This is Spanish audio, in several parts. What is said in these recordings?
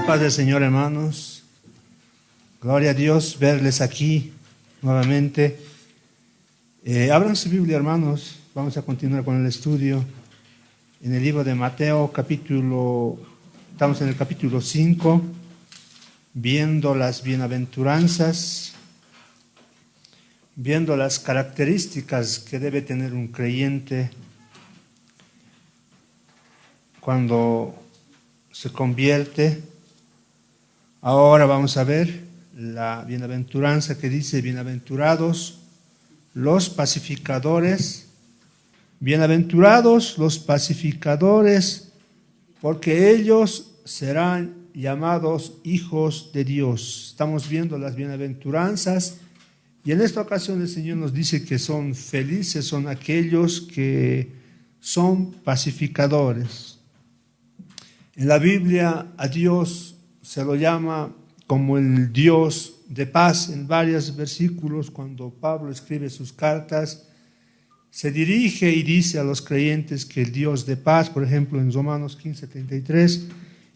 Paz del Señor, hermanos. Gloria a Dios verles aquí nuevamente. Abran su Biblia, hermanos. Vamos a continuar con el estudio en el libro de Mateo, estamos en el capítulo 5, viendo las bienaventuranzas, viendo las características que debe tener un creyente cuando se convierte. Ahora vamos a ver la bienaventuranza que dice: bienaventurados los pacificadores, bienaventurados los pacificadores, porque ellos serán llamados hijos de Dios. Estamos viendo las bienaventuranzas y en esta ocasión el Señor nos dice que son felices, son aquellos que son pacificadores. En la Biblia a Dios se lo llama como el Dios de paz. En varios versículos, cuando Pablo escribe sus cartas, se dirige y dice a los creyentes que el Dios de paz, por ejemplo en Romanos 15:33,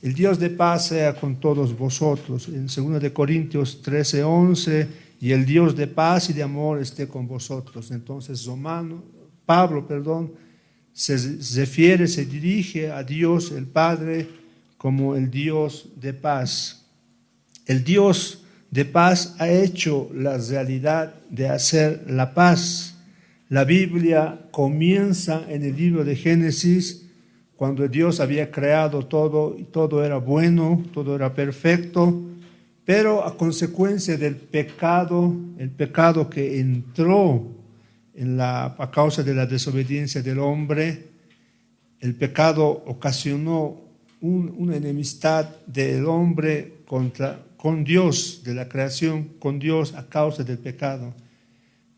el Dios de paz sea con todos vosotros. En 2 de Corintios 13:11, y el Dios de paz y de amor esté con vosotros. Entonces Pablo se refiere, se dirige a Dios el Padre como el Dios de paz. El Dios de paz ha hecho la realidad de hacer la paz. La Biblia comienza en el libro de Génesis, cuando Dios había creado todo y todo era bueno, todo era perfecto, pero a consecuencia del pecado, el pecado que entró a causa de la desobediencia del hombre, el pecado ocasionó una enemistad del hombre con Dios, de la creación con Dios a causa del pecado.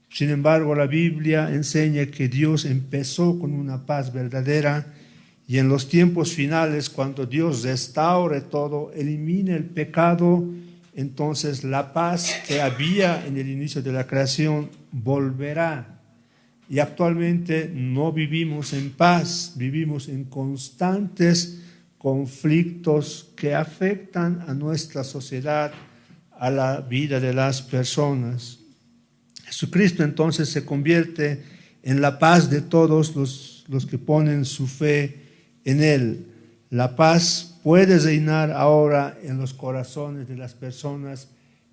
Sin embargo, la Biblia enseña que Dios empezó con una paz verdadera y en los tiempos finales, cuando Dios restaure todo, elimina el pecado, entonces la paz que había en el inicio de la creación volverá. Y actualmente no vivimos en paz, vivimos en constantes conflictos que afectan a nuestra sociedad, a la vida de las personas. Jesucristo entonces se convierte en la paz de todos los que ponen su fe en Él. La paz puede reinar ahora en los corazones de las personas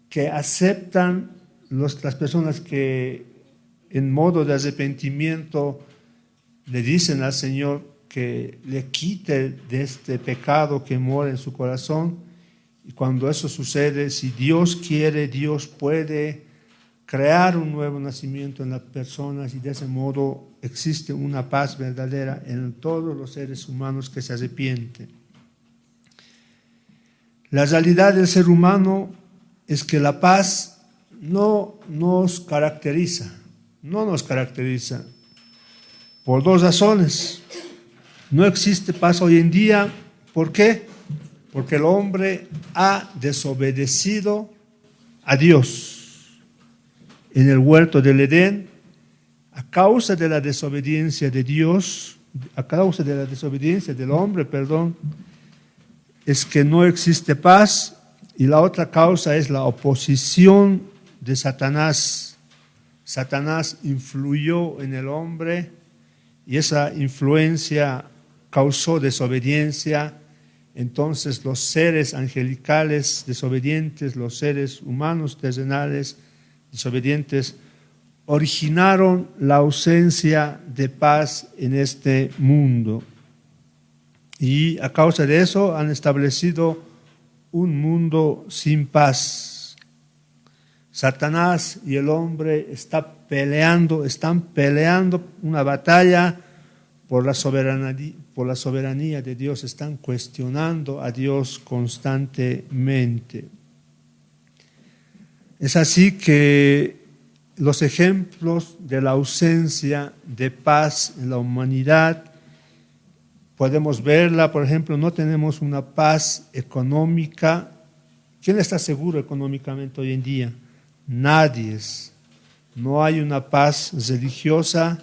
que aceptan, las personas que en modo de arrepentimiento le dicen al Señor que le quite de este pecado que mora en su corazón. Y cuando eso sucede, si Dios quiere, Dios puede crear un nuevo nacimiento en las personas y de ese modo existe una paz verdadera en todos los seres humanos que se arrepienten. La realidad del ser humano es que la paz no nos caracteriza por dos razones. No existe paz hoy en día. ¿Por qué? Porque el hombre ha desobedecido a Dios. En el huerto del Edén, a causa de la desobediencia de Dios, a causa de la desobediencia del hombre, es que no existe paz. Y la otra causa es la oposición de Satanás. Satanás influyó en el hombre y esa influencia causó desobediencia. Entonces los seres angelicales desobedientes, los seres humanos terrenales desobedientes, originaron la ausencia de paz en este mundo. Y a causa de eso han establecido un mundo sin paz. Satanás y el hombre están peleando una batalla por la soberanía de Dios, están cuestionando a Dios constantemente. Es así que los ejemplos de la ausencia de paz en la humanidad podemos verla. Por ejemplo, no tenemos una paz económica ¿Quién está seguro económicamente hoy en día? Nadie. No hay una paz religiosa.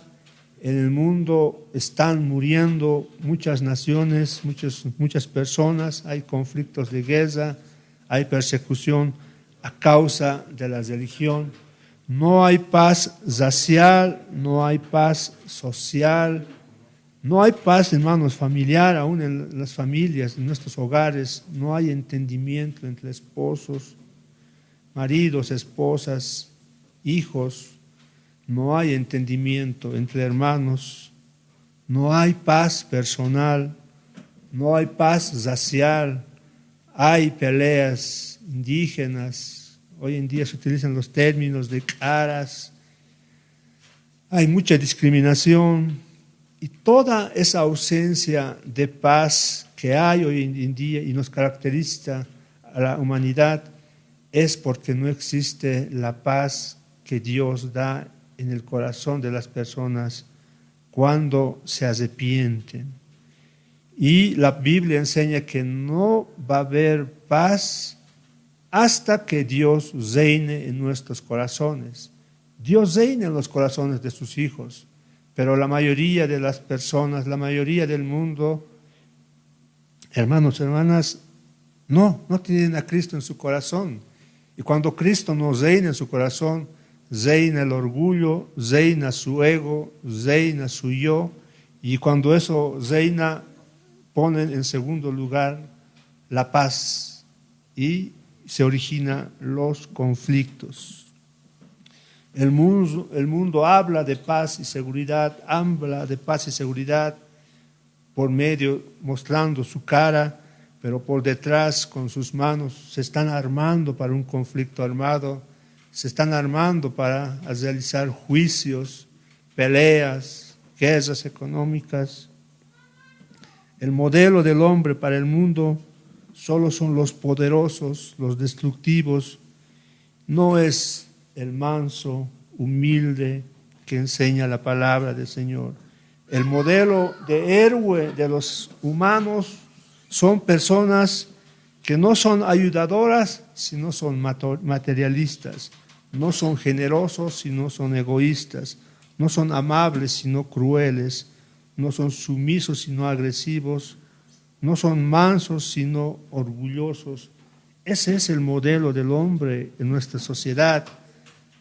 En el mundo están muriendo muchas naciones, muchas personas, hay conflictos de guerra, hay persecución a causa de la religión. No hay paz racial, no hay paz social, no hay paz, hermanos, familiar, aún en las familias, en nuestros hogares. No hay entendimiento entre esposos, maridos, esposas, hijos. No hay entendimiento entre hermanos. No hay paz personal. No hay paz racial. Hay peleas indígenas. Hoy en día se utilizan los términos de caras. Hay mucha discriminación. Y toda esa ausencia de paz que hay hoy en día y nos caracteriza a la humanidad es porque no existe la paz que Dios da en el corazón de las personas cuando se arrepienten. Y la Biblia enseña que no va a haber paz hasta que Dios reine en nuestros corazones. Dios reina en los corazones de sus hijos. Pero la mayoría de las personas, la mayoría del mundo, hermanos, hermanas, no tienen a Cristo en su corazón. Y cuando Cristo no reina en su corazón, reina el orgullo, reina su ego, reina su yo. Y cuando eso reina, ponen en segundo lugar la paz y se originan los conflictos. El mundo habla de paz y seguridad, por medio, mostrando su cara, pero por detrás, con sus manos, se están armando para un conflicto armado, se están armando para realizar juicios, peleas, guerras económicas. El modelo del hombre para el mundo solo son los poderosos, los destructivos, no es el manso, humilde, que enseña la palabra del Señor. El modelo de héroe de los humanos son personas que no son ayudadoras, sino son materialistas. No son generosos, sino son egoístas. No son amables, sino crueles. No son sumisos, sino agresivos. No son mansos, sino orgullosos. Ese es el modelo del hombre en nuestra sociedad.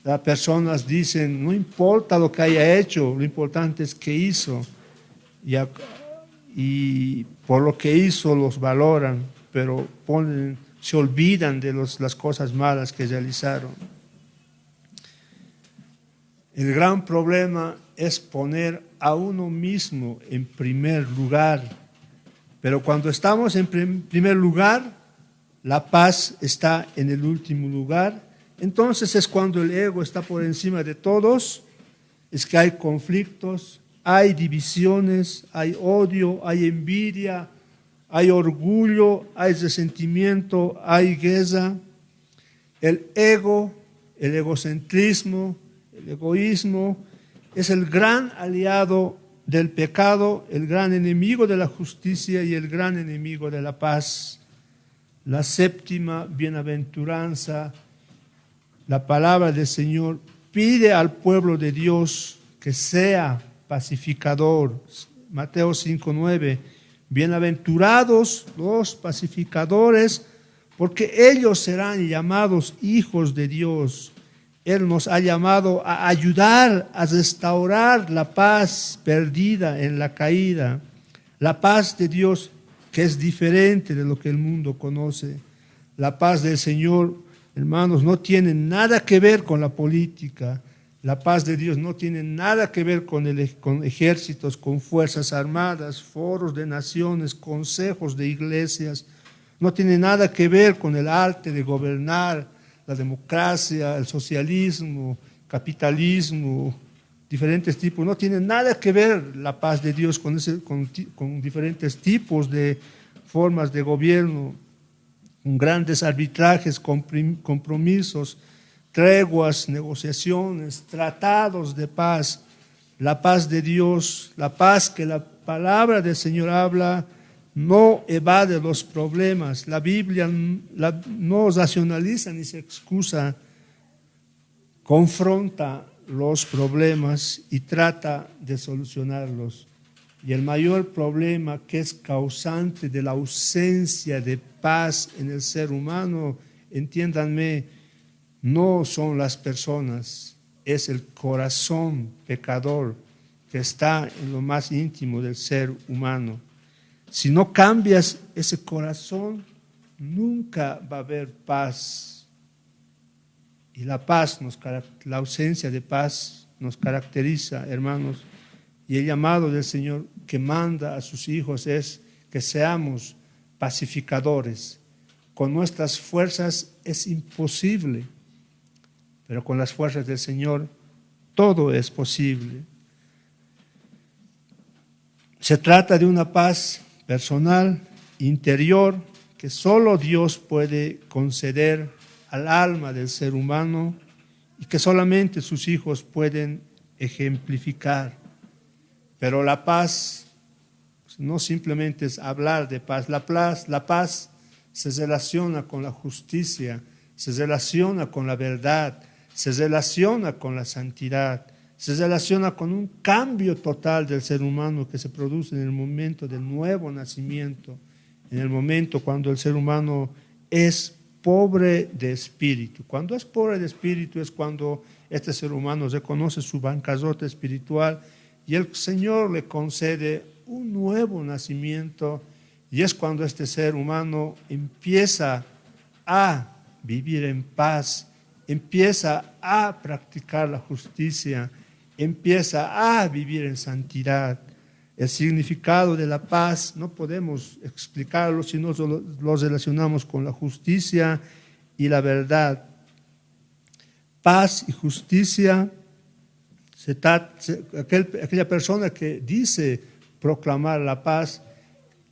Las personas dicen, no importa lo que haya hecho, lo importante es qué hizo. Y por lo que hizo los valoran, pero se olvidan de las cosas malas que realizaron. El gran problema es poner a uno mismo en primer lugar. Pero cuando estamos en primer lugar, la paz está en el último lugar. Entonces es cuando el ego está por encima de todos, es que hay conflictos, hay divisiones, hay odio, hay envidia, hay orgullo, hay resentimiento, hay guerra. El ego, el egocentrismo, el egoísmo es el gran aliado del pecado, el gran enemigo de la justicia y el gran enemigo de la paz. La séptima bienaventuranza, la palabra del Señor pide al pueblo de Dios que sea pacificador. Mateo 5:9, bienaventurados los pacificadores, porque ellos serán llamados hijos de Dios. Él nos ha llamado a ayudar a restaurar la paz perdida en la caída. La paz de Dios que es diferente de lo que el mundo conoce. La paz del Señor, hermanos, no tiene nada que ver con la política. La paz de Dios no tiene nada que ver con ejércitos, con fuerzas armadas, foros de naciones, consejos de iglesias. No tiene nada que ver con el arte de gobernar, la democracia, el socialismo, capitalismo, diferentes tipos. No tiene nada que ver la paz de Dios con diferentes tipos de formas de gobierno, con grandes arbitrajes, compromisos, treguas, negociaciones, tratados de paz. La paz de Dios, la paz que la palabra del Señor habla, no evade los problemas. La Biblia no racionaliza ni se excusa, confronta los problemas y trata de solucionarlos. Y el mayor problema que es causante de la ausencia de paz en el ser humano, entiéndanme, no son las personas, es el corazón pecador que está en lo más íntimo del ser humano. Si no cambias ese corazón, nunca va a haber paz. Y la ausencia de paz nos caracteriza, hermanos. Y el llamado del Señor que manda a sus hijos es que seamos pacificadores. Con nuestras fuerzas es imposible, pero con las fuerzas del Señor todo es posible. Se trata de una paz personal, interior, que solo Dios puede conceder al alma del ser humano y que solamente sus hijos pueden ejemplificar. Pero la paz no simplemente es hablar de paz. La paz se relaciona con la justicia, se relaciona con la verdad, se relaciona con la santidad, se relaciona con un cambio total del ser humano que se produce en el momento del nuevo nacimiento, en el momento cuando el ser humano es pobre de espíritu. Cuando es pobre de espíritu es cuando este ser humano reconoce su bancarrota espiritual y el Señor le concede un nuevo nacimiento, y es cuando este ser humano empieza a vivir en paz, empieza a practicar la justicia, empieza a vivir en santidad. El significado de la paz no podemos explicarlo si no lo relacionamos con la justicia y la verdad. Paz y justicia, aquella persona que dice proclamar la paz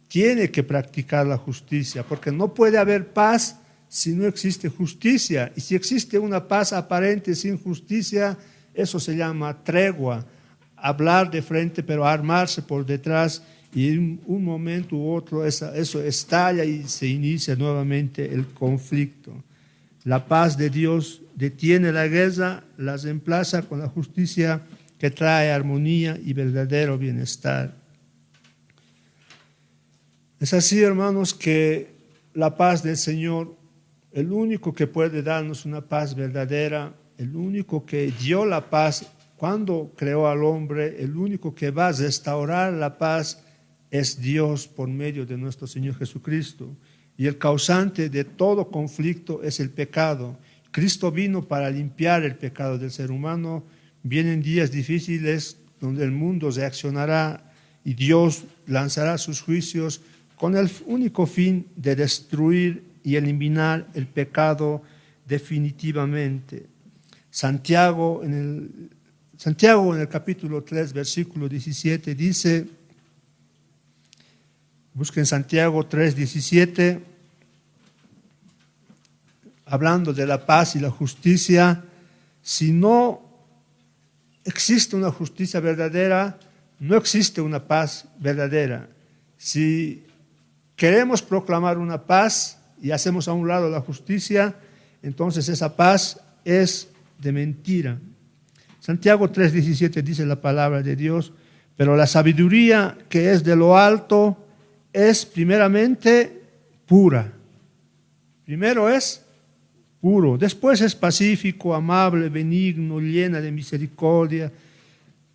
tiene que practicar la justicia, porque no puede haber paz si no existe justicia. Y si existe una paz aparente sin justicia, eso se llama tregua. Hablar de frente pero armarse por detrás, y en un momento u otro eso estalla y se inicia nuevamente el conflicto. La paz de Dios detiene la guerra, la reemplaza con la justicia que trae armonía y verdadero bienestar. Es así, hermanos, que la paz del Señor, el único que puede darnos una paz verdadera, el único que dio la paz cuando creó al hombre, el único que va a restaurar la paz es Dios por medio de nuestro Señor Jesucristo. Y el causante de todo conflicto es el pecado. Cristo vino para limpiar el pecado del ser humano. Vienen días difíciles donde el mundo reaccionará y Dios lanzará sus juicios con el único fin de destruir y eliminar el pecado definitivamente. Santiago en el capítulo 3, versículo 17 dice, busquen Santiago 3, 17, hablando de la paz y la justicia. Si no existe una justicia verdadera, no existe una paz verdadera. Si queremos proclamar una paz y hacemos a un lado la justicia, entonces esa paz es de mentira. Santiago 3:17 dice la palabra de Dios, pero la sabiduría que es de lo alto es primeramente pura. Primero es puro, después es pacífico, amable, benigno, llena de misericordia.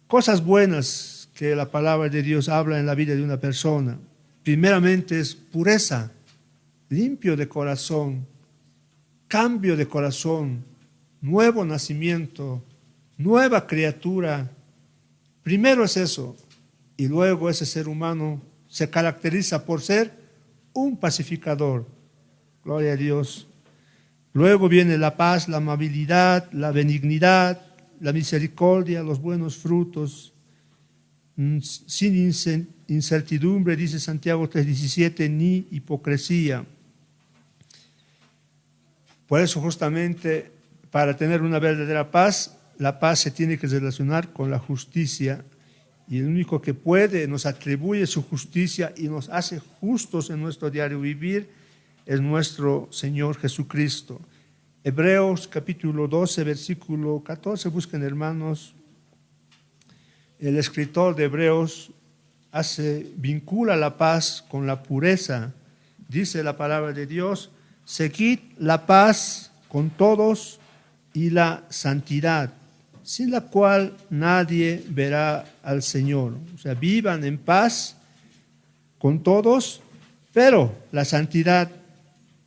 Cosas buenas que la palabra de Dios habla en la vida de una persona. Primeramente es pureza, limpio de corazón, cambio de corazón, nuevo nacimiento, nueva criatura. Primero es eso, y luego ese ser humano se caracteriza por ser un pacificador. Gloria a Dios. Luego viene la paz, la amabilidad, la benignidad, la misericordia, los buenos frutos, sin incertidumbre, dice Santiago 3:17, ni hipocresía. Por eso justamente, para tener una verdadera paz, la paz se tiene que relacionar con la justicia. y el único que puede, nos atribuye su justicia y nos hace justos en nuestro diario vivir, es nuestro Señor Jesucristo. Hebreos capítulo 12, versículo 14, busquen hermanos. El escritor de Hebreos vincula la paz con la pureza. Dice la palabra de Dios: seguid la paz con todos y la santidad, sin la cual nadie verá al Señor. O sea, vivan en paz con todos, pero la santidad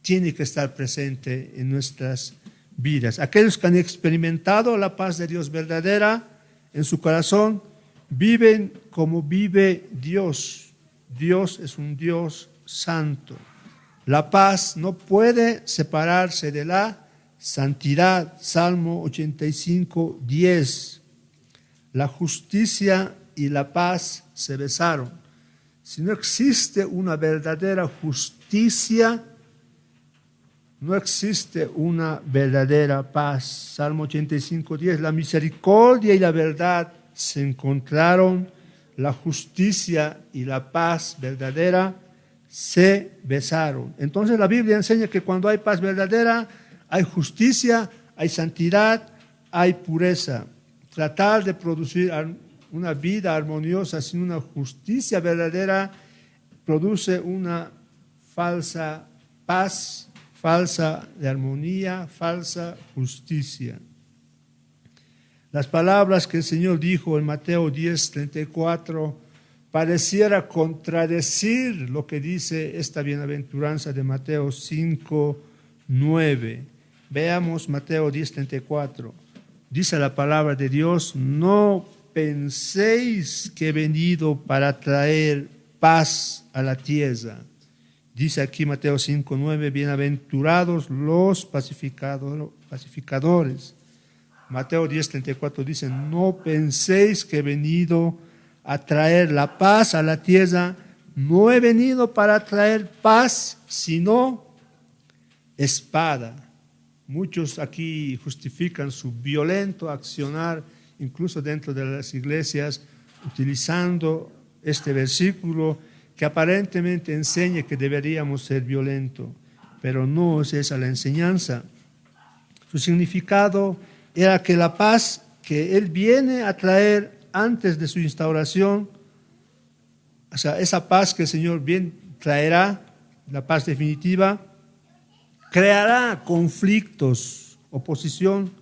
tiene que estar presente en nuestras vidas. Aquellos que han experimentado la paz de Dios verdadera en su corazón, viven como vive Dios. Dios es un Dios santo. La paz no puede separarse de la santidad. Salmo 85, 10. La justicia y la paz se besaron. Si no existe una verdadera justicia, no existe una verdadera paz. Salmo 85, 10. La misericordia y la verdad se encontraron, la justicia y la paz verdadera se besaron. Entonces la Biblia enseña que cuando hay paz verdadera, hay justicia, hay santidad, hay pureza. Tratar de producir una vida armoniosa sin una justicia verdadera produce una falsa paz, falsa de armonía, falsa justicia. Las palabras que el Señor dijo en Mateo 10:34 pareciera contradecir lo que dice esta bienaventuranza de Mateo 5:9. Veamos Mateo 10:34. Dice la palabra de Dios: no penséis que he venido para traer paz a la tierra. Dice aquí Mateo 5:9, bienaventurados los pacificadores. Mateo 10:34 dice: no penséis que he venido a traer la paz a la tierra. No he venido para traer paz, sino espada. Muchos aquí justifican su violento accionar, incluso dentro de las iglesias, utilizando este versículo que aparentemente enseña que deberíamos ser violentos, pero no es esa la enseñanza. Su significado era que la paz que Él viene a traer antes de su instauración, o sea, esa paz que el Señor bien traerá, la paz definitiva, creará conflictos, oposición,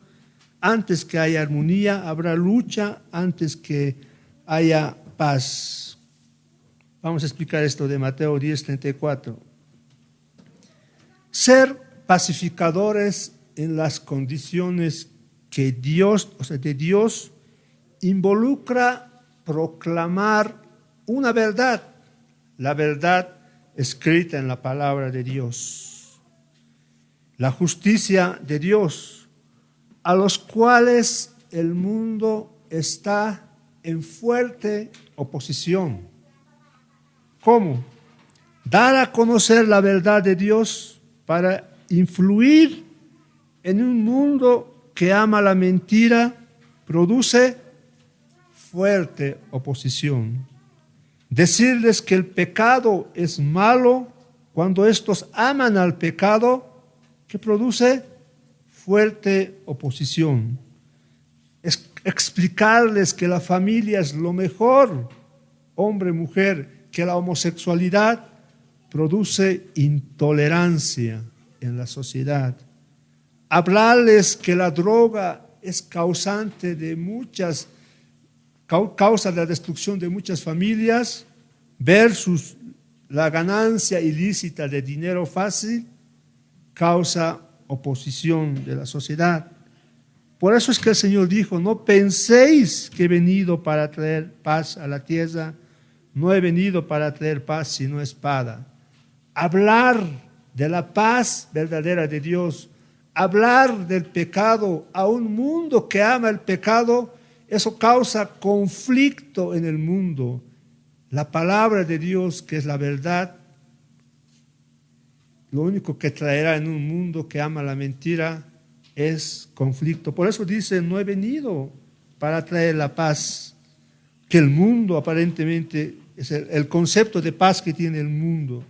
antes que haya armonía, habrá lucha antes que haya paz. Vamos a explicar esto de Mateo 10:34. Ser pacificadores en las condiciones que Dios, o sea, de Dios, involucra proclamar una verdad, la verdad escrita en la palabra de Dios, la justicia de Dios, a los cuales el mundo está en fuerte oposición. ¿Cómo? Dar a conocer la verdad de Dios para influir en un mundo que ama la mentira produce fuerte oposición. Decirles que el pecado es malo cuando estos aman al pecado, que produce fuerte oposición. Explicarles que la familia es lo mejor, hombre, mujer, que la homosexualidad produce intolerancia en la sociedad. Hablarles que la droga es causante de causa la destrucción de muchas familias versus la ganancia ilícita de dinero fácil, causa oposición de la sociedad. Por eso es que el Señor dijo: no penséis que he venido para traer paz a la tierra. No he venido para traer paz sino espada. Hablar de la paz verdadera de Dios, hablar del pecado a un mundo que ama el pecado, eso causa conflicto en el mundo. La palabra de Dios, que es la verdad, lo único que traerá en un mundo que ama la mentira es conflicto. Por eso dice: no he venido para traer la paz. que el mundo aparentemente es el concepto de paz que tiene el mundo.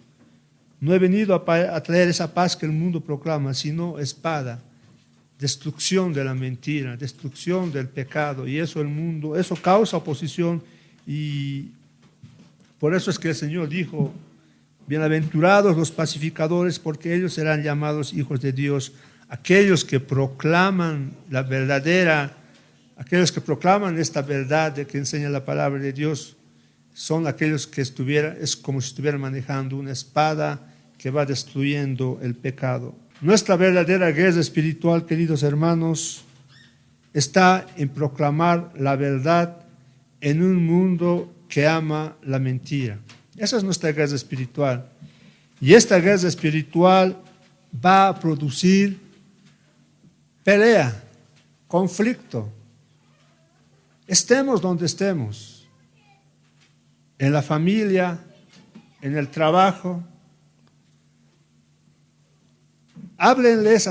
No he venido a traer esa paz que el mundo proclama, sino espada, destrucción de la mentira, destrucción del pecado. Y eso el mundo, eso causa oposición, y por eso es que el Señor dijo: bienaventurados los pacificadores, porque ellos serán llamados hijos de Dios. Aquellos que proclaman la verdadera, aquellos que proclaman esta verdad de que enseña la palabra de Dios, son aquellos que es como si estuvieran manejando una espada que va destruyendo el pecado. Nuestra verdadera guerra espiritual, queridos hermanos, está en proclamar la verdad en un mundo que ama la mentira. Esa es nuestra guerra espiritual. Y esta guerra espiritual va a producir pelea, conflicto. Estemos donde estemos, en la familia, en el trabajo. Háblenles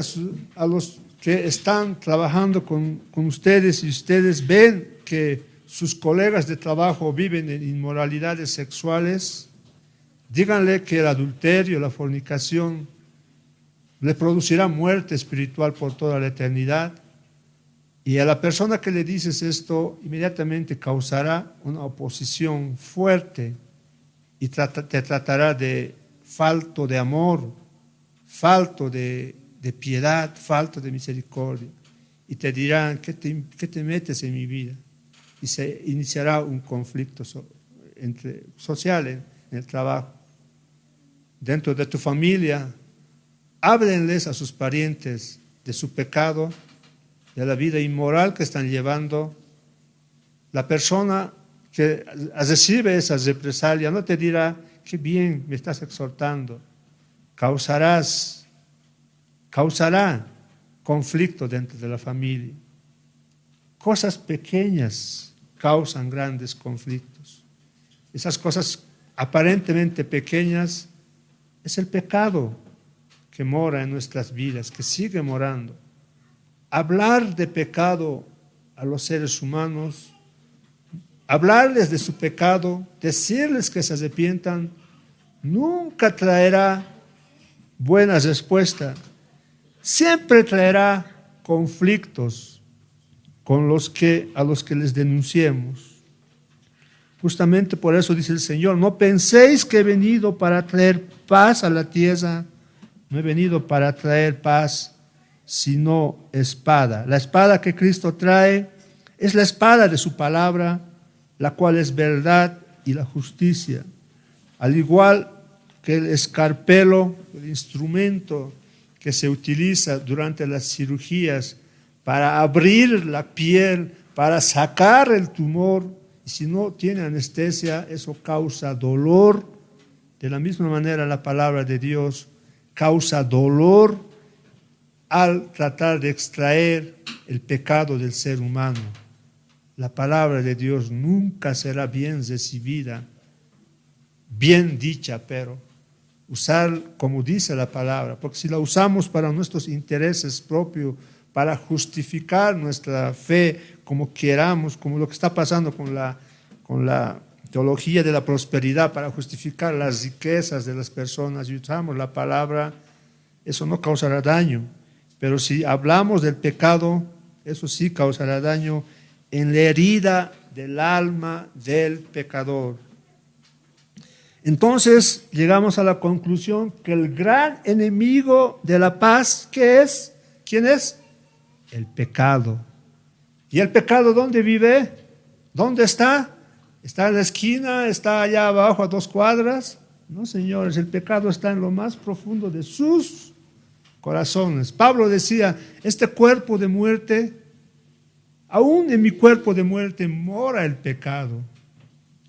a los que están trabajando con ustedes, y ustedes ven que sus colegas de trabajo viven en inmoralidades sexuales. Díganle que el adulterio, la fornicación, le producirá muerte espiritual por toda la eternidad. Y a la persona que le dices esto, inmediatamente causará una oposición fuerte y te tratará de falto de amor, falto de piedad, falto de misericordia. Y te dirán: ¿qué te metes en mi vida? Y se iniciará un conflicto social en el trabajo. Dentro de tu familia, háblenles a sus parientes de su pecado, de la vida inmoral que están llevando. La persona que recibe esa represalia no te dirá: qué bien, me estás exhortando. Causará conflicto dentro de la familia. Cosas pequeñas causan grandes conflictos. Esas cosas aparentemente pequeñas es el pecado que mora en nuestras vidas, que sigue morando. Hablar de pecado a los seres humanos, hablarles de su pecado, decirles que se arrepientan, nunca traerá buena respuesta. Siempre traerá conflictos a los que les denunciemos. Justamente por eso dice el Señor: no penséis que he venido para traer paz a la tierra. No he venido para traer paz, sino espada. La espada que Cristo trae es la espada de su palabra, la cual es verdad y la justicia. Al igual que el escarpelo, el instrumento que se utiliza durante las cirugías para abrir la piel, para sacar el tumor, y si no tiene anestesia, eso causa dolor. De la misma manera, la palabra de Dios causa dolor al tratar de extraer el pecado del ser humano. La palabra de Dios nunca será bien recibida, bien dicha, pero usar como dice la palabra, porque si la usamos para nuestros intereses propios, para justificar nuestra fe como queramos, como lo que está pasando con la teología de la prosperidad, para justificar las riquezas de las personas, y usamos la palabra, eso no causará daño. Pero si hablamos del pecado, eso sí causará daño en la herida del alma del pecador. Entonces llegamos a la conclusión que el gran enemigo de la paz, ¿qué es? ¿Quién es? El pecado. ¿Y el pecado dónde vive? ¿Dónde está? ¿Está en la esquina? ¿Está allá abajo a 2 cuadras? No, señores, el pecado está en lo más profundo de sus corazones. Pablo decía: este cuerpo de muerte, aún en mi cuerpo de muerte mora el pecado.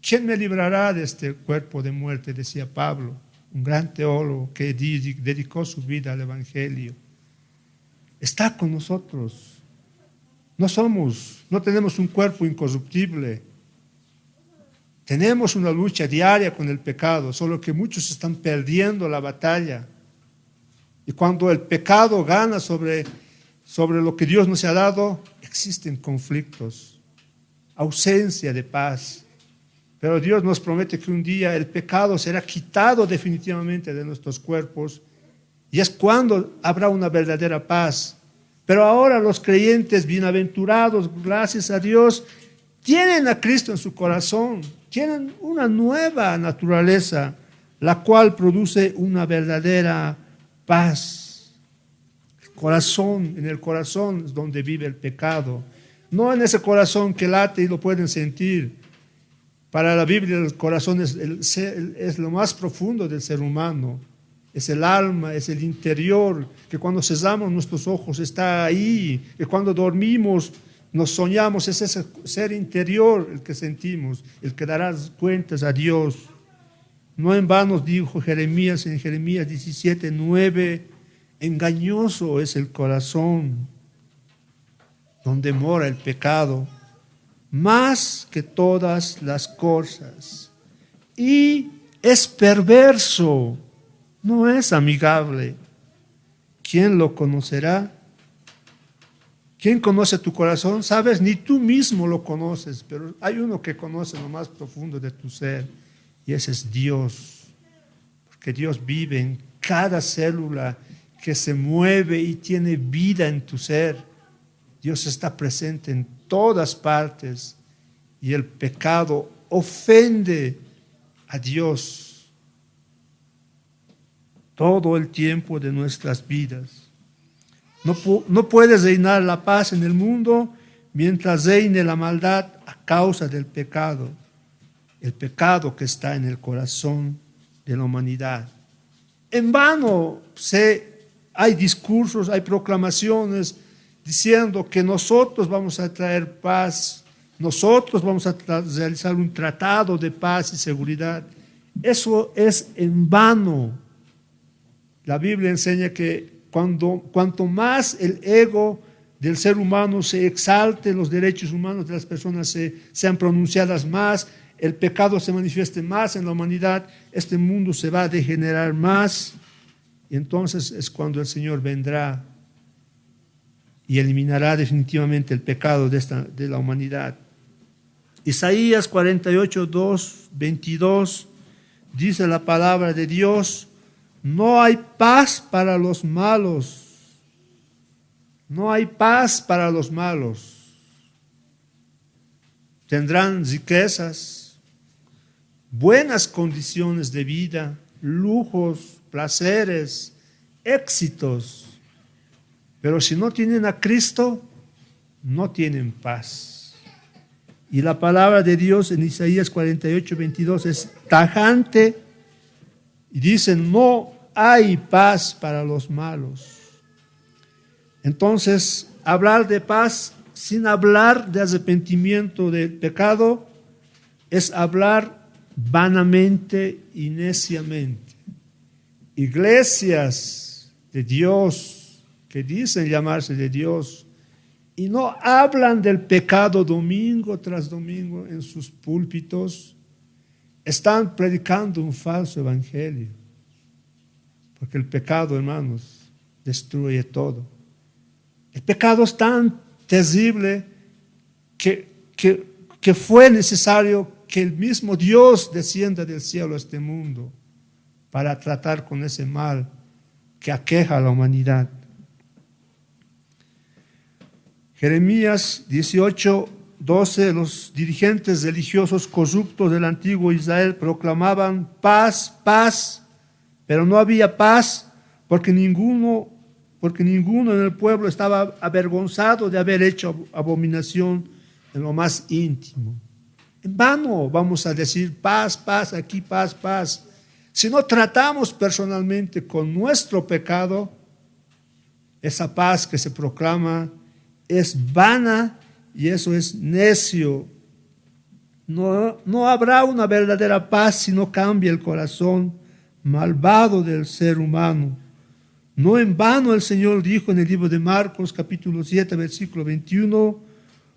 ¿Quién me librará de este cuerpo de muerte?, decía Pablo, un gran teólogo que dedicó su vida al Evangelio. Está con nosotros. No tenemos un cuerpo incorruptible. Tenemos una lucha diaria con el pecado, solo que muchos están perdiendo la batalla. Y cuando el pecado gana sobre lo que Dios nos ha dado, existen conflictos, ausencia de paz. Pero Dios nos promete que un día el pecado será quitado definitivamente de nuestros cuerpos y es cuando habrá una verdadera paz. Pero ahora los creyentes bienaventurados, gracias a Dios, tienen a Cristo en su corazón, tienen una nueva naturaleza, la cual produce una verdadera paz. En el corazón es donde vive el pecado, no en ese corazón que late y lo pueden sentir. Para la Biblia el corazón es lo más profundo del ser humano, es el alma, es el interior, que cuando cerramos nuestros ojos está ahí, que cuando dormimos nos soñamos, es ese ser interior el que sentimos, el que dará cuentas a Dios. No en vano dijo Jeremías en Jeremías 17:9, engañoso es el corazón donde mora el pecado, más que todas las cosas, y es perverso, no es amigable. ¿Quién lo conocerá? ¿Quién conoce tu corazón? Sabes, ni tú mismo lo conoces, pero hay uno que conoce lo más profundo de tu ser, y ese es Dios, porque Dios vive en cada célula que se mueve y tiene vida en tu ser. Dios está presente en todas partes y el pecado ofende a Dios todo el tiempo de nuestras vidas. No puede reinar la paz en el mundo mientras reine la maldad a causa del pecado, el pecado que está en el corazón de la humanidad. En vano hay discursos, hay proclamaciones diciendo que nosotros vamos a traer paz, nosotros vamos a realizar un tratado de paz y seguridad. Eso es en vano. La Biblia enseña que cuanto más el ego del ser humano se exalte, los derechos humanos de las personas sean pronunciadas más, el pecado se manifieste más en la humanidad, este mundo se va a degenerar más, y entonces es cuando el Señor vendrá y eliminará definitivamente el pecado de la humanidad. Isaías 48:22 dice la palabra de Dios: no hay paz para los malos, no hay paz para los malos. Tendrán riquezas, buenas condiciones de vida, lujos, placeres, éxitos, pero si no tienen a Cristo, no tienen paz. Y la palabra de Dios en Isaías 48:22 es tajante y dice: no hay paz para los malos. Entonces, hablar de paz sin hablar de arrepentimiento del pecado es hablar vanamente y neciamente. Iglesias de Dios que dicen llamarse de Dios y no hablan del pecado domingo tras domingo en sus púlpitos, están predicando un falso evangelio. Porque el pecado, hermanos, destruye todo. El pecado es tan terrible que fue necesario que el mismo Dios descienda del cielo a este mundo para tratar con ese mal que aqueja a la humanidad. Jeremías 18:12, los dirigentes religiosos corruptos del antiguo Israel proclamaban paz, paz, pero no había paz porque ninguno en el pueblo estaba avergonzado de haber hecho abominación en lo más íntimo. En vano vamos a decir paz, paz, aquí paz, paz. Si no tratamos personalmente con nuestro pecado, esa paz que se proclama es vana y eso es necio. No habrá una verdadera paz si no cambia el corazón malvado del ser humano. No en vano el Señor dijo en el libro de Marcos, capítulo 7, versículo 21,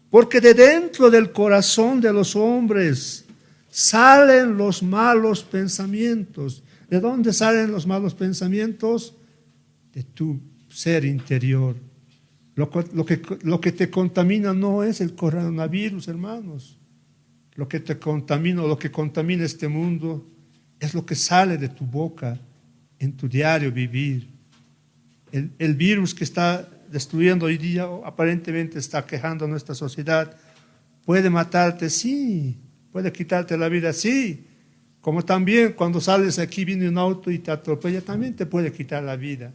porque de dentro del corazón de los hombres salen los malos pensamientos. ¿De dónde salen los malos pensamientos? De tu ser interior. Lo que te contamina no es el coronavirus, hermanos. lo que te contamina o lo que contamina este mundo es lo que sale de tu boca en tu diario vivir. El virus que está destruyendo hoy día, o aparentemente está quejando a nuestra sociedad, puede matarte, sí, puede quitarte la vida, sí, como también cuando sales aquí viene un auto y te atropella, también te puede quitar la vida.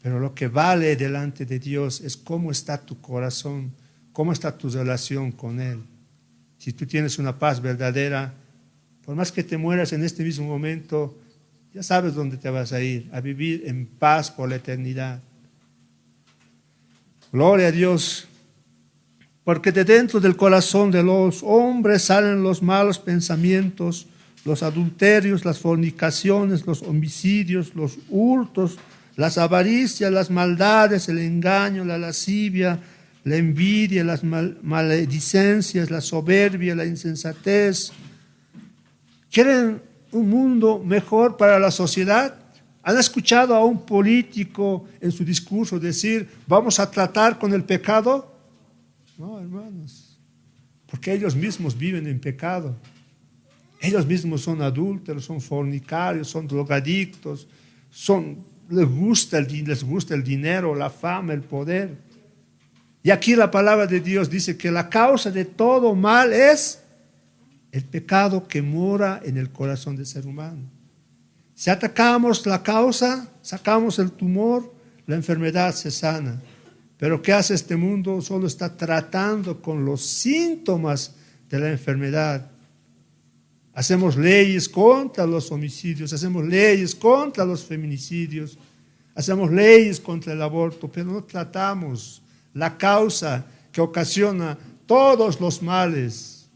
Pero lo que vale delante de Dios es cómo está tu corazón, cómo está tu relación con Él. Si tú tienes una paz verdadera, por más que te mueras en este mismo momento, ya sabes dónde te vas a ir, a vivir en paz por la eternidad. Gloria a Dios, porque de dentro del corazón de los hombres salen los malos pensamientos, los adulterios, las fornicaciones, los homicidios, los hurtos, las avaricias, las maldades, el engaño, la lascivia, la envidia, las maledicencias, la soberbia, la insensatez. ¿Quieren un mundo mejor para la sociedad? ¿Han escuchado a un político en su discurso decir, vamos a tratar con el pecado? No, hermanos, porque ellos mismos viven en pecado. Ellos mismos son adúlteros, son fornicarios, son drogadictos, les gusta el dinero, la fama, el poder. Y aquí la palabra de Dios dice que la causa de todo mal es el pecado que mora en el corazón del ser humano. Si atacamos la causa, sacamos el tumor, la enfermedad se sana. Pero ¿qué hace este mundo? Solo está tratando con los síntomas de la enfermedad. Hacemos leyes contra los homicidios, hacemos leyes contra los feminicidios, hacemos leyes contra el aborto, pero no tratamos la causa que ocasiona todos los males.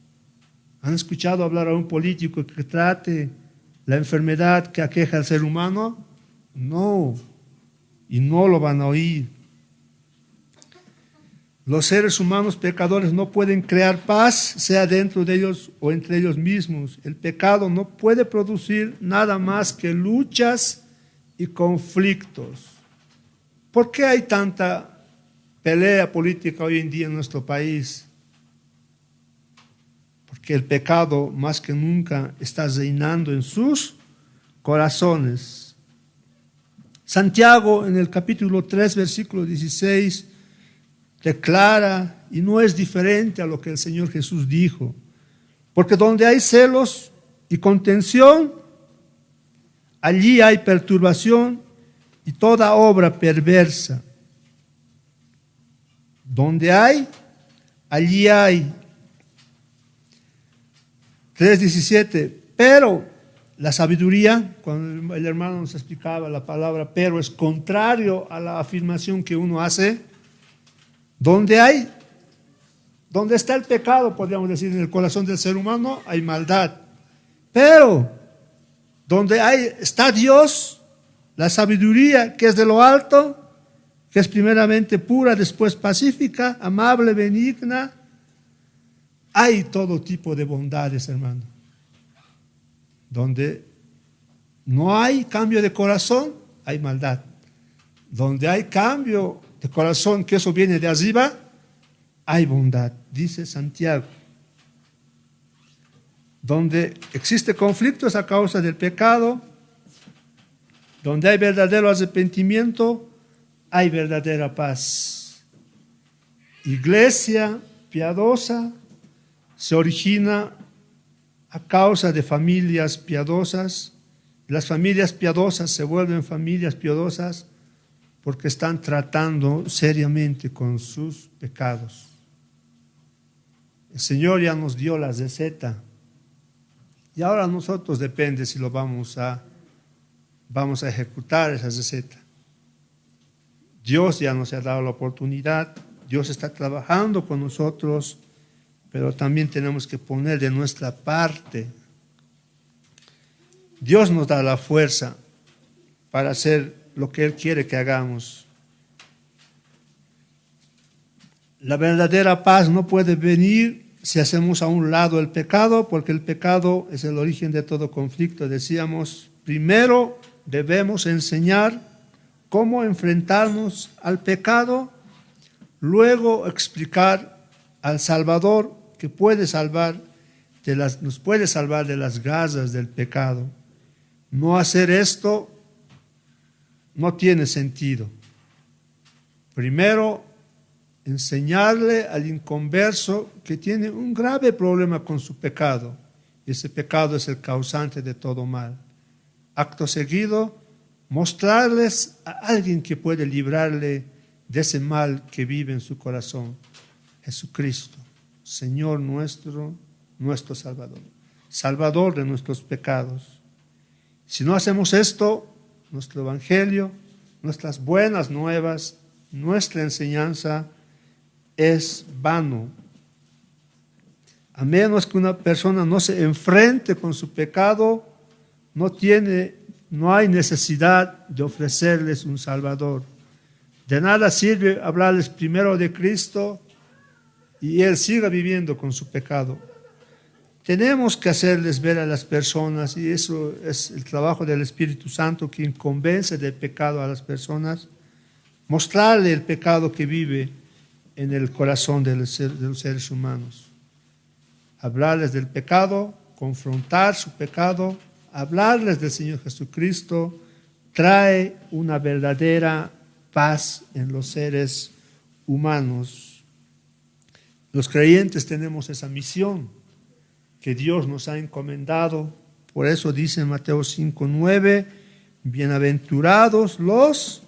¿Han escuchado hablar a un político que trate la enfermedad que aqueja al ser humano? No, y no lo van a oír. Los seres humanos pecadores no pueden crear paz, sea dentro de ellos o entre ellos mismos. El pecado no puede producir nada más que luchas y conflictos. ¿Por qué hay tanta pelea política hoy en día en nuestro país? Porque el pecado más que nunca está reinando en sus corazones. Santiago en el capítulo 3, versículo 16, declara, y no es diferente a lo que el Señor Jesús dijo, porque donde hay celos y contención, allí hay perturbación y toda obra perversa. Donde hay, allí hay. 3:17, pero la sabiduría, cuando el hermano nos explicaba la palabra pero, es contrario a la afirmación que uno hace. Donde está el pecado, podríamos decir, en el corazón del ser humano, hay maldad. Pero donde está Dios, la sabiduría que es de lo alto, que es primeramente pura, después pacífica, amable, benigna, hay todo tipo de bondades, hermano. Donde no hay cambio de corazón, hay maldad. Donde hay cambio de corazón, que eso viene de arriba, hay bondad, dice Santiago. Donde existe conflicto es a causa del pecado. Donde hay verdadero arrepentimiento, hay verdadera paz. Iglesia piadosa se origina a causa de familias piadosas. Las familias piadosas se vuelven familias piadosas porque están tratando seriamente con sus pecados. El Señor ya nos dio la receta y ahora a nosotros depende si lo vamos a ejecutar esa receta. Dios ya nos ha dado la oportunidad, Dios está trabajando con nosotros, pero también tenemos que poner de nuestra parte. Dios nos da la fuerza para hacer lo que Él quiere que hagamos. La verdadera paz no puede venir si hacemos a un lado el pecado, porque el pecado es el origen de todo conflicto. Decíamos, primero debemos enseñar cómo enfrentarnos al pecado, luego explicar al Salvador que nos puede salvar de las garras del pecado. No hacer esto no tiene sentido. Primero, enseñarle al inconverso que tiene un grave problema con su pecado. Ese pecado es el causante de todo mal. Acto seguido, mostrarles a alguien que puede librarle de ese mal que vive en su corazón. Jesucristo, Señor nuestro, nuestro Salvador. Salvador de nuestros pecados. Si no hacemos esto, nuestro evangelio, nuestras buenas nuevas, nuestra enseñanza es vano. A menos que una persona no se enfrente con su pecado, no hay necesidad de ofrecerles un Salvador. De nada sirve hablarles primero de Cristo y Él siga viviendo con su pecado. Tenemos que hacerles ver a las personas, y eso es el trabajo del Espíritu Santo, quien convence del pecado a las personas, mostrarle el pecado que vive en el corazón de los seres humanos. Hablarles del pecado, confrontar su pecado, hablarles del Señor Jesucristo, trae una verdadera paz en los seres humanos. Los creyentes tenemos esa misión que Dios nos ha encomendado. Por eso dice en Mateo 5:9, bienaventurados los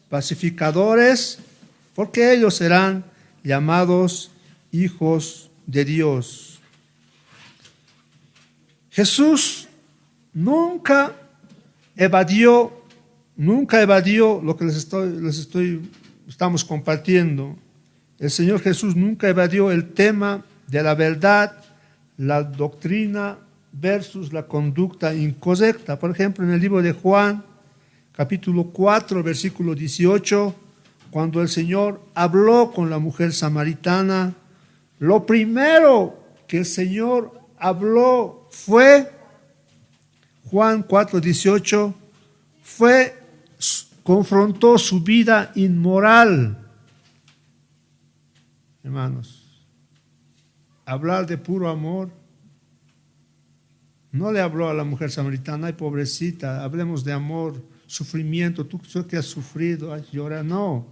pacificadores, porque ellos serán llamados hijos de Dios. Jesús nunca evadió lo que estamos compartiendo. El Señor Jesús nunca evadió el tema de la verdad, la doctrina versus la conducta incorrecta. Por ejemplo, en el libro de Juan, capítulo 4, versículo 18, cuando el Señor habló con la mujer samaritana, lo primero que el Señor habló fue, Juan 4, 18, confrontó su vida inmoral. Hermanos, hablar de puro amor, no le habló a la mujer samaritana, ay pobrecita, hablemos de amor, sufrimiento, tú que has sufrido, ay, llora. No,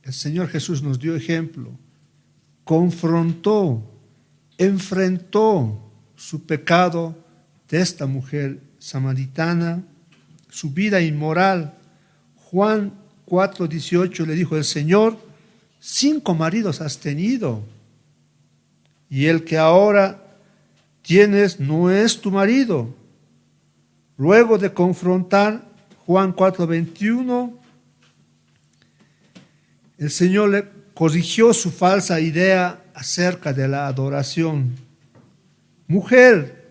el Señor Jesús nos dio ejemplo, confrontó, enfrentó su pecado de esta mujer samaritana, su vida inmoral. Juan 4:18 le dijo el Señor, 5 maridos has tenido, y el que ahora tienes no es tu marido. Luego de confrontar Juan 4:21, el Señor le corrigió su falsa idea acerca de la adoración. Mujer,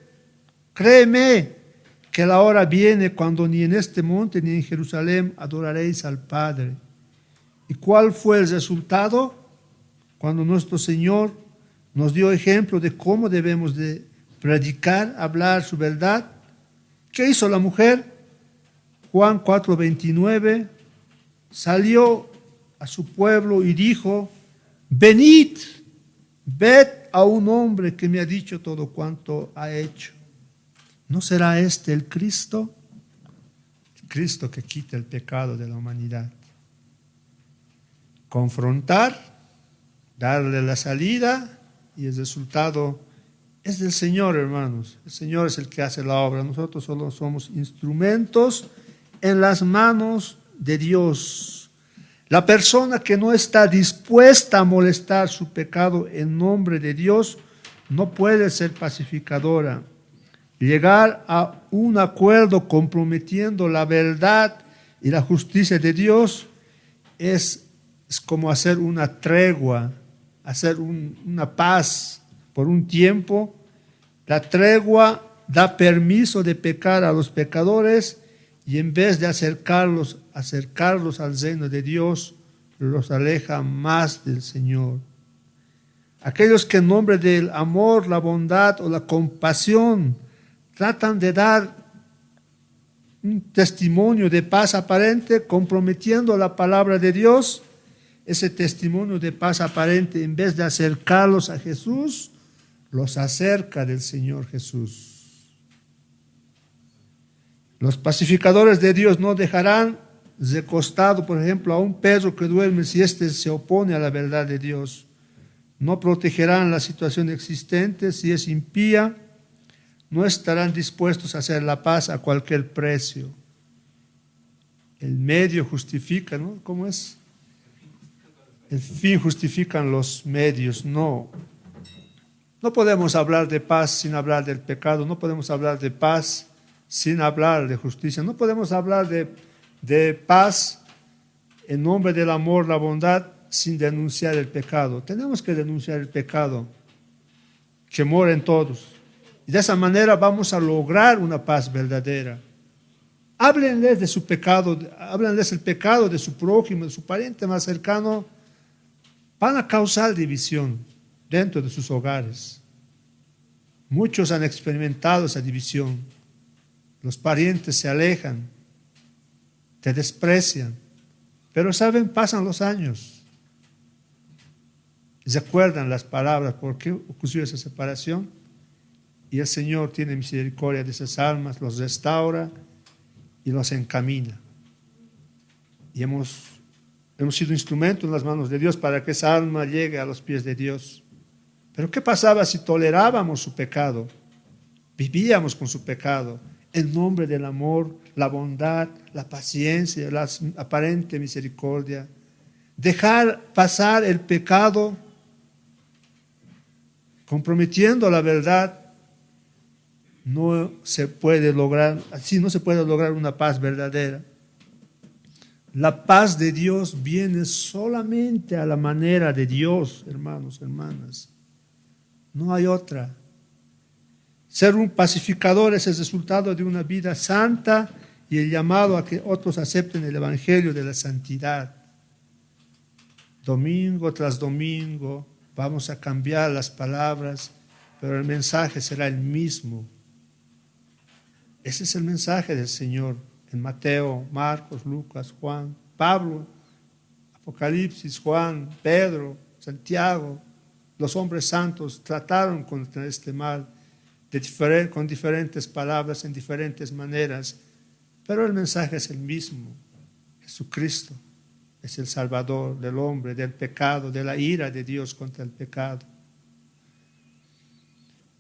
créeme que la hora viene cuando ni en este monte ni en Jerusalén adoraréis al Padre. ¿Y cuál fue el resultado? Cuando nuestro Señor nos dio ejemplo de cómo debemos de predicar, hablar su verdad. ¿Qué hizo la mujer? Juan 4:29, salió a su pueblo y dijo, venid, ved a un hombre que me ha dicho todo cuanto ha hecho. ¿No será este el Cristo? El Cristo que quita el pecado de la humanidad. Confrontar, darle la salida, y el resultado es del Señor, hermanos. El Señor es el que hace la obra. Nosotros solo somos instrumentos en las manos de Dios. La persona que no está dispuesta a molestar su pecado en nombre de Dios no puede ser pacificadora. Llegar a un acuerdo comprometiendo la verdad y la justicia de Dios es como hacer una tregua, hacer una paz por un tiempo. La tregua da permiso de pecar a los pecadores y en vez de acercarlos al reino de Dios, los aleja más del Señor. Aquellos que en nombre del amor, la bondad o la compasión tratan de dar un testimonio de paz aparente, comprometiendo la palabra de Dios, ese testimonio de paz aparente, en vez de acercarlos a Jesús, los acerca del Señor Jesús. Los pacificadores de Dios no dejarán de costado, por ejemplo, a un perro que duerme si éste se opone a la verdad de Dios. No protegerán la situación existente si es impía. No estarán dispuestos a hacer la paz a cualquier precio. El medio justifica, ¿no? ¿Cómo es? El fin justifican los medios. No podemos hablar de paz sin hablar del pecado. No podemos hablar de paz sin hablar de justicia. No podemos hablar de paz en nombre del amor, la bondad, sin denunciar el pecado. Tenemos que denunciar el pecado que mora en todos. Y de esa manera vamos a lograr una paz verdadera. Háblenles de su pecado, háblenles el pecado de su prójimo, de su pariente más cercano. Van a causar división dentro de sus hogares. Muchos han experimentado esa división. Los parientes se alejan, te desprecian. Pero saben, pasan los años. Recuerdan las palabras, ¿por qué ocurrió esa separación? Y el Señor tiene misericordia de esas almas, los restaura y los encamina. Y hemos sido instrumentos en las manos de Dios para que esa alma llegue a los pies de Dios. Pero ¿qué pasaba si tolerábamos su pecado? Vivíamos con su pecado en nombre del amor, la bondad, la paciencia, la aparente misericordia. Dejar pasar el pecado comprometiendo la verdad, no se puede lograr, así no se puede lograr una paz verdadera. La paz de Dios viene solamente a la manera de Dios, hermanos, hermanas. No hay otra. Ser un pacificador es el resultado de una vida santa y el llamado a que otros acepten el evangelio de la santidad. Domingo tras domingo vamos a cambiar las palabras, pero el mensaje será el mismo. Ese es el mensaje del Señor en Mateo, Marcos, Lucas, Juan, Pablo, Apocalipsis, Juan, Pedro, Santiago. Los hombres santos trataron contra este mal con diferentes palabras, en diferentes maneras, pero el mensaje es el mismo. Jesucristo es el Salvador del hombre, del pecado, de la ira de Dios contra el pecado.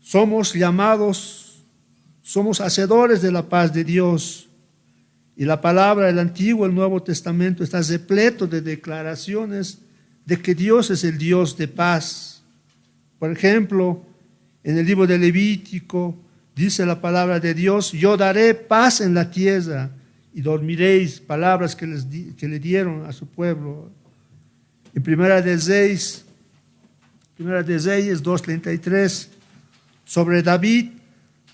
Somos llamados, somos hacedores de la paz de Dios. Y la palabra del Antiguo y el Nuevo Testamento está repleto de declaraciones de que Dios es el Dios de paz. Por ejemplo, en el libro de Levítico dice la palabra de Dios: yo daré paz en la tierra y dormiréis, palabras que le dieron a su pueblo. En Primera de Reyes 2:33, sobre David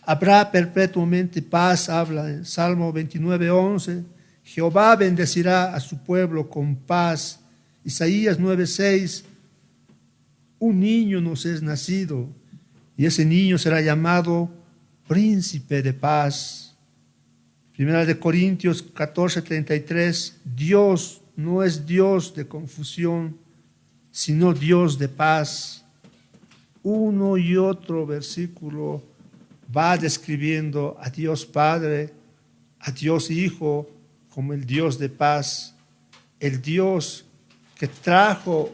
habrá perpetuamente paz, habla en Salmo 29:11, Jehová bendecirá a su pueblo con paz. Isaías 9:6, un niño nos es nacido y ese niño será llamado príncipe de paz. Primera de Corintios 14:33, Dios no es Dios de confusión, sino Dios de paz. Uno y otro versículo va describiendo a Dios Padre, a Dios Hijo, como el Dios de paz, el Dios que trajo,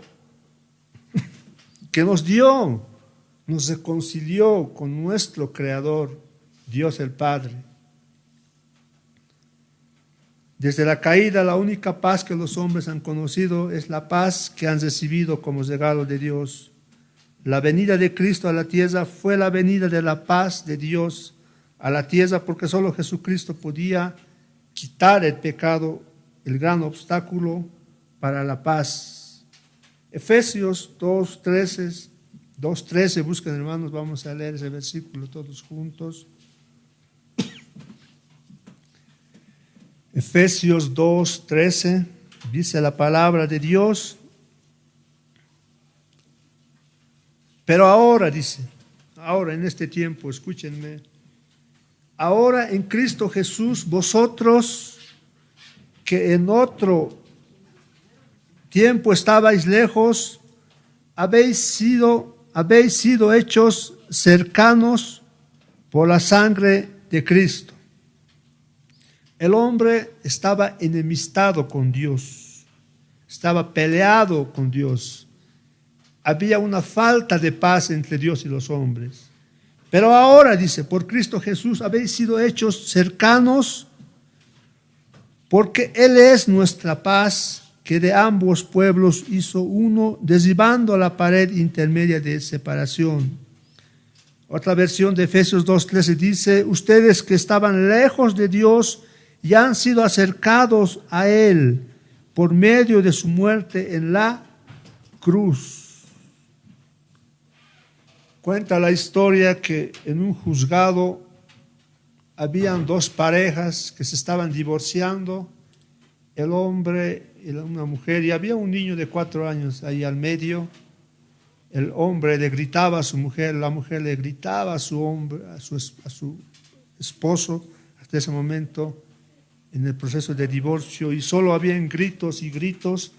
que nos dio, nos reconcilió con nuestro Creador, Dios el Padre. Desde la caída, la única paz que los hombres han conocido es la paz que han recibido como regalo de Dios. La venida de Cristo a la tierra fue la venida de la paz de Dios a la tierra, porque solo Jesucristo podía quitar el pecado, el gran obstáculo para la paz. Efesios 2:13, busquen, hermanos, vamos a leer ese versículo todos juntos. Efesios 2:13 dice la palabra de Dios: pero ahora, dice, ahora en este tiempo, escúchenme, ahora en Cristo Jesús, vosotros que en otro tiempo estabais lejos, habéis sido habéis sido hechos cercanos por la sangre de Cristo. El hombre estaba enemistado con Dios, estaba peleado con Dios. Había una falta de paz entre Dios y los hombres. Pero ahora, dice, por Cristo Jesús habéis sido hechos cercanos, porque Él es nuestra paz, que de ambos pueblos hizo uno, derribando la pared intermedia de separación. Otra versión de Efesios 2:13 dice, ustedes que estaban lejos de Dios y han sido acercados a Él por medio de su muerte en la cruz. Cuenta la historia que en un juzgado habían dos parejas que se estaban divorciando, el hombre y una mujer, y había un niño de 4 años ahí al medio. El hombre le gritaba a su mujer, la mujer le gritaba a su esposo hasta ese momento en el proceso de divorcio, y solo habían gritos y gritos,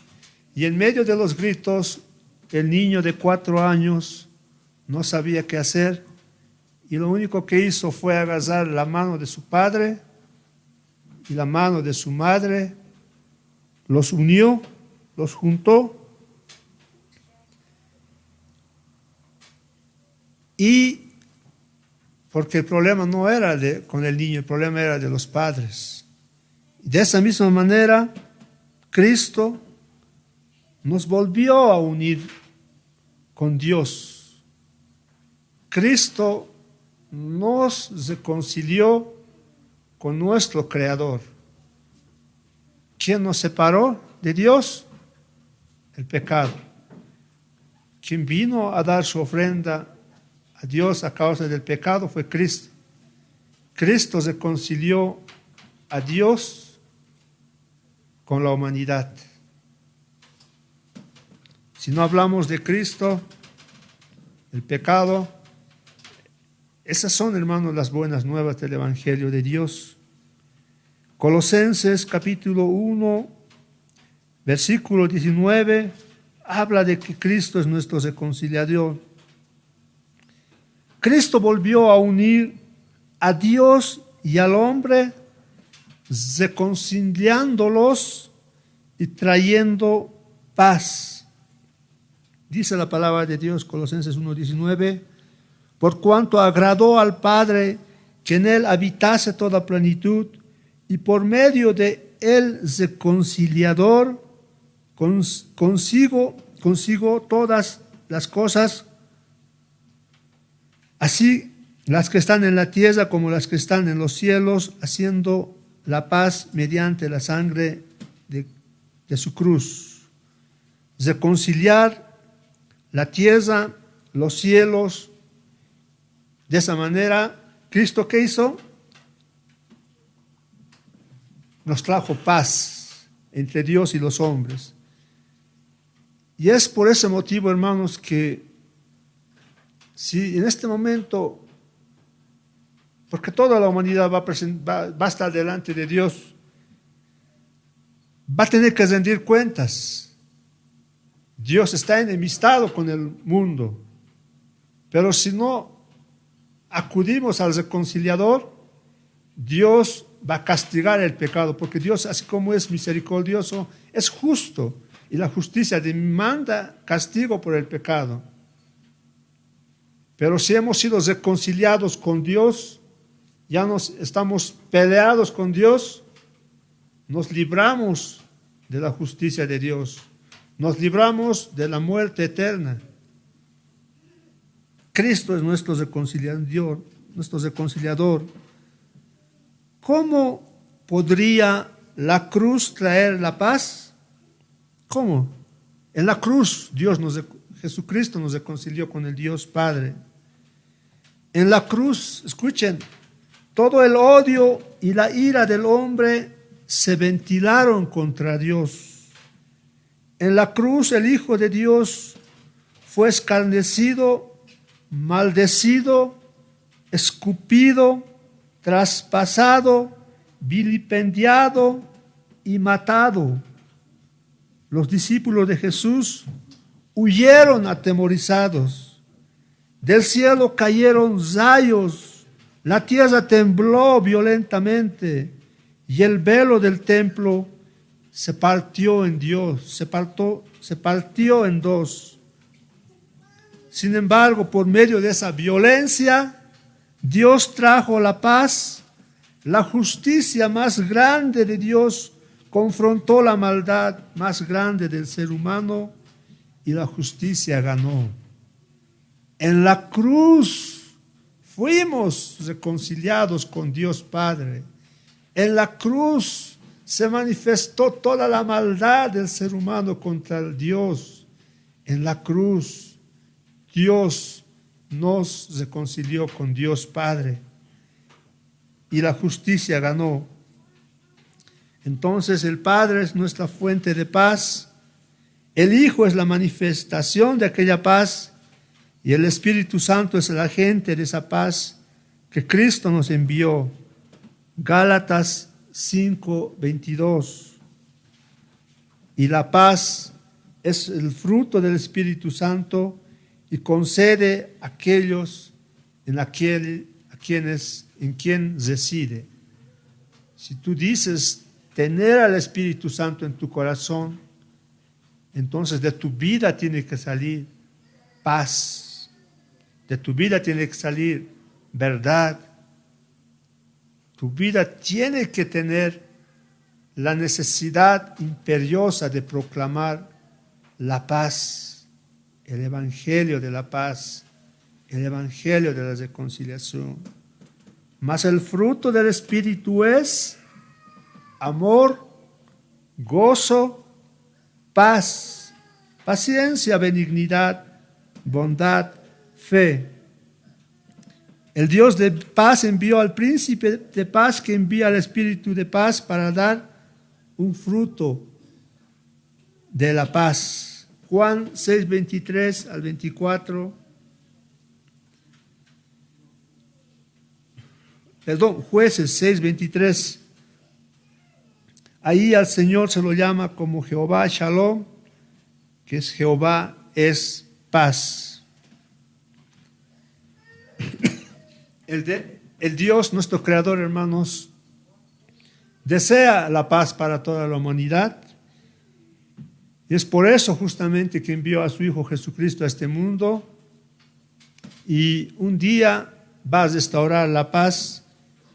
y en medio de los gritos el niño de 4 años no sabía qué hacer, y lo único que hizo fue agarrar la mano de su padre y la mano de su madre, los unió, los juntó, y porque el problema no era con el niño, el problema era de los padres. De esa misma manera, Cristo nos volvió a unir con Dios. Cristo nos reconcilió con nuestro Creador. ¿Quién nos separó de Dios? El pecado. Quien vino a dar su ofrenda a Dios a causa del pecado fue Cristo. Cristo reconcilió a Dios con la humanidad. Si no hablamos de Cristo, el pecado, esas son, hermanos, las buenas nuevas del Evangelio de Dios. Colosenses capítulo 1, versículo 19, habla de que Cristo es nuestro reconciliador. Cristo volvió a unir a Dios y al hombre, reconciliándolos y trayendo paz. Dice la palabra de Dios, Colosenses 1:19, por cuanto agradó al Padre que en él habitase toda plenitud, y por medio de él reconciliador consigo todas las cosas, así las que están en la tierra como las que están en los cielos, haciendo la paz mediante la sangre de su cruz. Reconciliar la tierra, los cielos. De esa manera, ¿Cristo qué hizo? Nos trajo paz entre Dios y los hombres. Y es por ese motivo, hermanos, que si en este momento, porque toda la humanidad va a estar delante de Dios, va a tener que rendir cuentas. Dios está enemistado con el mundo, pero si no acudimos al reconciliador, Dios va a castigar el pecado, porque Dios, así como es misericordioso, es justo, y la justicia demanda castigo por el pecado. Pero si hemos sido reconciliados con Dios, ya estamos peleados con Dios, nos libramos de la justicia de Dios, nos libramos de la muerte eterna. Cristo es nuestro reconciliador, ¿Cómo podría la cruz traer la paz? ¿Cómo? En la cruz Jesucristo nos reconcilió con el Dios Padre. En la cruz, escuchen, todo el odio y la ira del hombre se ventilaron contra Dios. En la cruz el Hijo de Dios fue escarnecido, maldecido, escupido, traspasado, vilipendiado y matado. Los discípulos de Jesús huyeron atemorizados. Del cielo cayeron rayos, la tierra tembló violentamente y el velo del templo se partió en se partió en dos. Sin embargo, por medio de esa violencia, Dios trajo la paz. La justicia más grande de Dios confrontó la maldad más grande del ser humano y la justicia ganó. En la cruz fuimos reconciliados con Dios Padre. En la cruz se manifestó toda la maldad del ser humano contra el Dios. En la cruz Dios nos reconcilió con Dios Padre y la justicia ganó. Entonces el Padre es nuestra fuente de paz, el Hijo es la manifestación de aquella paz y el Espíritu Santo es el agente de esa paz que Cristo nos envió. Gálatas 5:22. Y la paz es el fruto del Espíritu Santo y concede a aquellos en quien reside. Si tú dices tener al Espíritu Santo en tu corazón, entonces de tu vida tiene que salir paz, de tu vida tiene que salir verdad, tu vida tiene que tener la necesidad imperiosa de proclamar la paz, el evangelio de la paz, el evangelio de la reconciliación. Mas el fruto del Espíritu es amor, gozo, paz, paciencia, benignidad, bondad, fe. El Dios de paz envió al príncipe de paz que envía al Espíritu de paz para dar un fruto de la paz. Juan 6:23 al 24. Jueces 6:23. Ahí al Señor se lo llama como Jehová Shalom, que es Jehová es paz. El Dios, nuestro Creador, hermanos, desea la paz para toda la humanidad. Y es por eso justamente que envió a su Hijo Jesucristo a este mundo. Y un día va a restaurar la paz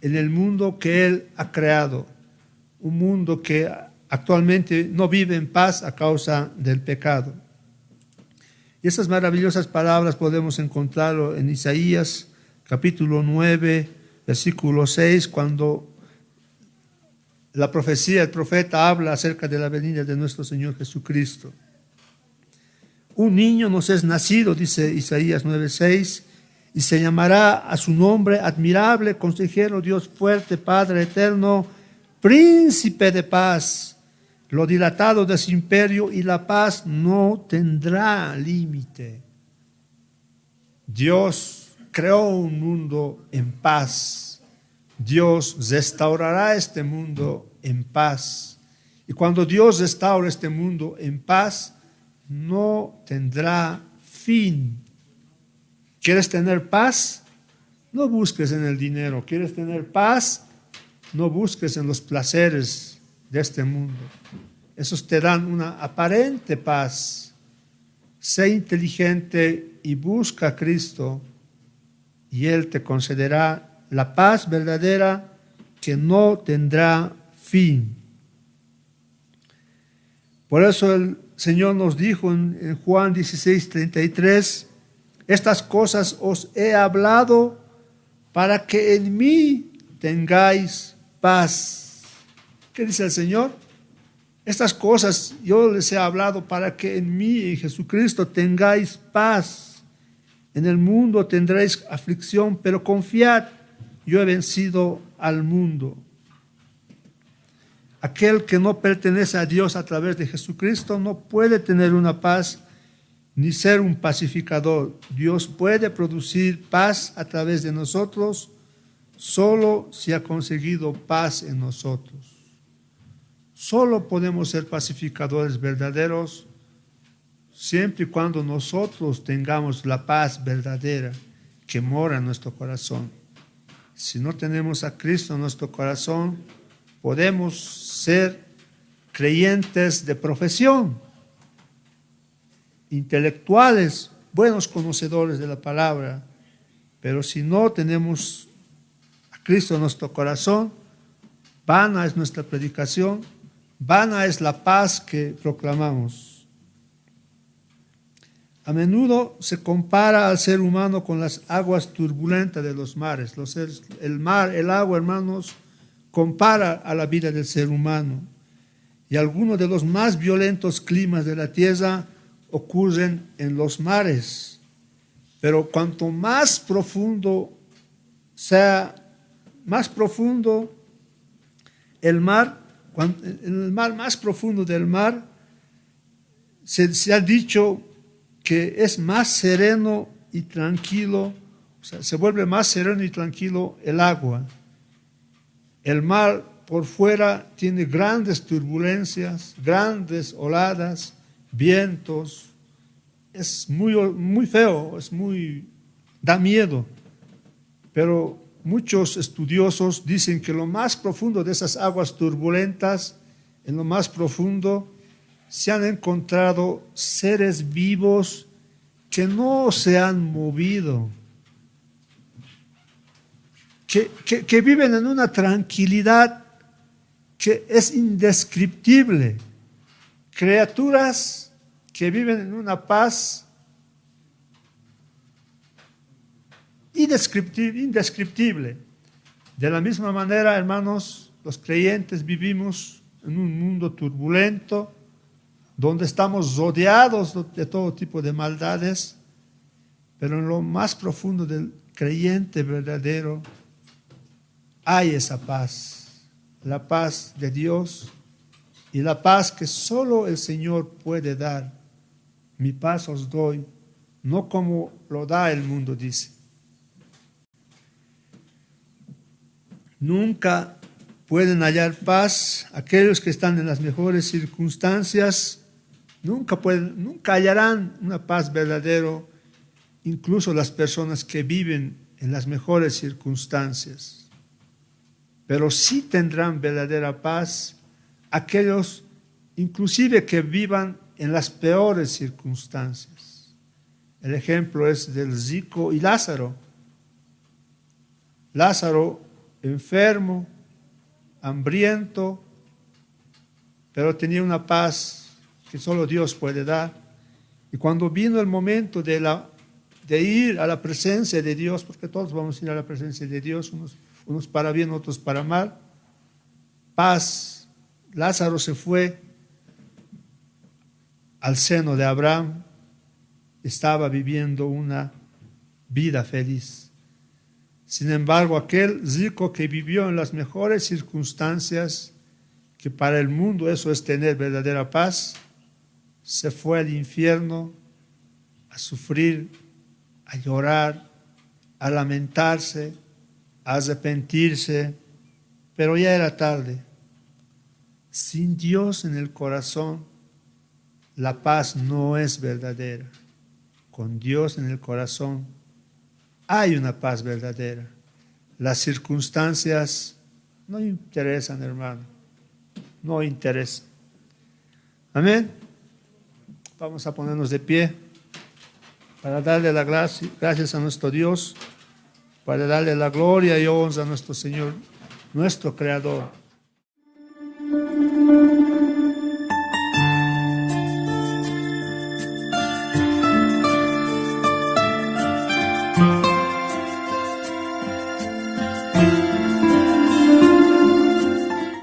en el mundo que Él ha creado. Un mundo que actualmente no vive en paz a causa del pecado. Y esas maravillosas palabras podemos encontrarlo en Isaías capítulo 9, versículo 6, cuando la profecía, el profeta habla acerca de la venida de nuestro Señor Jesucristo. Un niño nos es nacido, dice Isaías 9:6, y se llamará a su nombre admirable, consejero, Dios fuerte, Padre eterno, príncipe de paz. Lo dilatado de su imperio y la paz no tendrá límite. Dios creó un mundo en paz. Dios restaurará este mundo en paz. Y cuando Dios restaure este mundo en paz, no tendrá fin. ¿Quieres tener paz? No busques en el dinero. ¿Quieres tener paz? No busques en los placeres de este mundo. Esos te dan una aparente paz. Sé inteligente y busca a Cristo y Él te concederá la paz verdadera que no tendrá fin. Por eso el Señor nos dijo en Juan 16:33, estas cosas os he hablado para que en mí tengáis paz. ¿Qué dice el Señor? Estas cosas yo les he hablado para que en mí, en Jesucristo, tengáis paz. En el mundo tendréis aflicción, pero confiad, yo he vencido al mundo. Aquel que no pertenece a Dios a través de Jesucristo no puede tener una paz ni ser un pacificador. Dios puede producir paz a través de nosotros solo si ha conseguido paz en nosotros. Solo podemos ser pacificadores verdaderos siempre y cuando nosotros tengamos la paz verdadera que mora en nuestro corazón. Si no tenemos a Cristo en nuestro corazón, podemos ser creyentes de profesión, intelectuales, buenos conocedores de la palabra, pero si no tenemos a Cristo en nuestro corazón, vana es nuestra predicación, vana es la paz que proclamamos. A menudo se compara al ser humano con las aguas turbulentas de los mares. El mar, el agua, hermanos, compara a la vida del ser humano. Y algunos de los más violentos climas de la tierra ocurren en los mares. Pero cuanto más profundo sea, más profundo el mar, en el mar más profundo del mar, se ha dicho que es más sereno y tranquilo, o sea, se vuelve más sereno y tranquilo el agua. El mar por fuera tiene grandes turbulencias, grandes oladas, vientos. Es muy feo, da miedo. Pero muchos estudiosos dicen que lo más profundo de esas aguas turbulentas, en lo más profundo, se han encontrado seres vivos que no se han movido, que viven en una tranquilidad que es indescriptible, criaturas que viven en una paz indescriptible. De la misma manera, hermanos, los creyentes vivimos en un mundo turbulento, donde estamos rodeados de todo tipo de maldades, pero en lo más profundo del creyente verdadero hay esa paz, la paz de Dios y la paz que solo el Señor puede dar. Mi paz os doy, no como lo da el mundo, dice. Nunca pueden hallar paz aquellos que están en las mejores circunstancias. Nunca hallarán una paz verdadera, incluso las personas que viven en las mejores circunstancias. Pero sí tendrán verdadera paz aquellos, inclusive que vivan en las peores circunstancias. El ejemplo es del rico y Lázaro. Lázaro enfermo, hambriento, pero tenía una paz que solo Dios puede dar. Y cuando vino el momento de ir a la presencia de Dios, porque todos vamos a ir a la presencia de Dios, unos para bien, otros para mal, paz. Lázaro se fue al seno de Abraham, estaba viviendo una vida feliz. Sin embargo, aquel rico que vivió en las mejores circunstancias, que para el mundo eso es tener verdadera paz, se fue al infierno a sufrir, a llorar, a lamentarse, a arrepentirse, pero ya era tarde. Sin Dios en el corazón, la paz no es verdadera. Con Dios en el corazón hay una paz verdadera. Las circunstancias no interesan, hermano, no interesan. Amén. Vamos a ponernos de pie para darle la gracias a nuestro Dios, para darle la gloria y honra a nuestro Señor, nuestro Creador.